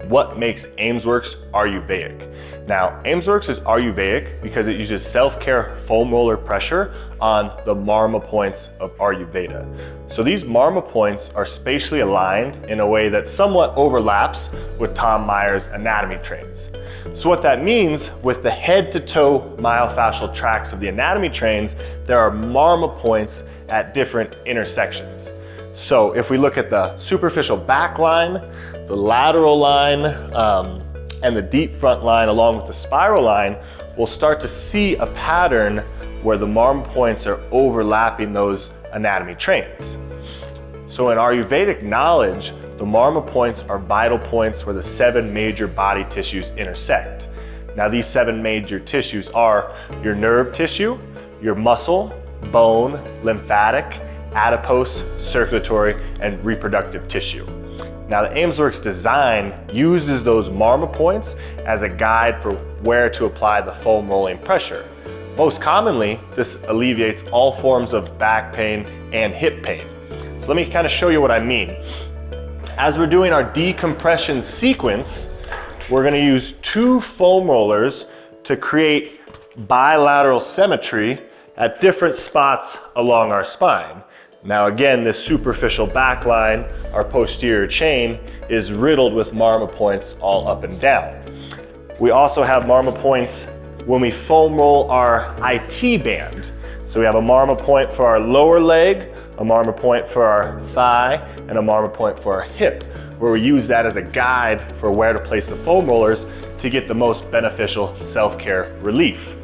what makes Aimsworx Ayurvedic. Now, Aimsworx is Ayurvedic because it uses self-care foam roller pressure on the Marma Points of Ayurveda. So these Marma Points are spatially aligned in a way that somewhat overlaps with Tom Meyer's anatomy trains. So what that means, with the head to toe myofascial tracts of the anatomy trains, there are Marma Points at different intersections. So if we look at the superficial back line, the lateral line, and the deep front line along with the spiral line, we'll start to see a pattern where the Marma Points are overlapping those anatomy trains. So in Ayurvedic knowledge, the Marma Points are vital points where the 7 major body tissues intersect. Now these 7 major tissues are your nerve tissue, your muscle, bone, lymphatic, adipose, circulatory, and reproductive tissue. Now the Aimsworx design uses those Marma Points as a guide for where to apply the foam rolling pressure. Most commonly, this alleviates all forms of back pain and hip pain. So let me kind of show you what I mean. As we're doing our decompression sequence, we're going to use 2 foam rollers to create bilateral symmetry at different spots along our spine. Now again, this superficial back line, our posterior chain, is riddled with Marma Points all up and down. We also have Marma Points when we foam roll our IT band. So we have a Marma Point for our lower leg, a Marma Point for our thigh, and a Marma Point for our hip, where we use that as a guide for where to place the foam rollers to get the most beneficial self-care relief.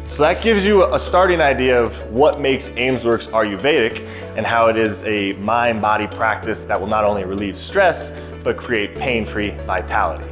So that gives you a starting idea of what makes Aimsworx Ayurvedic and how it is a mind-body practice that will not only relieve stress, but create pain-free vitality.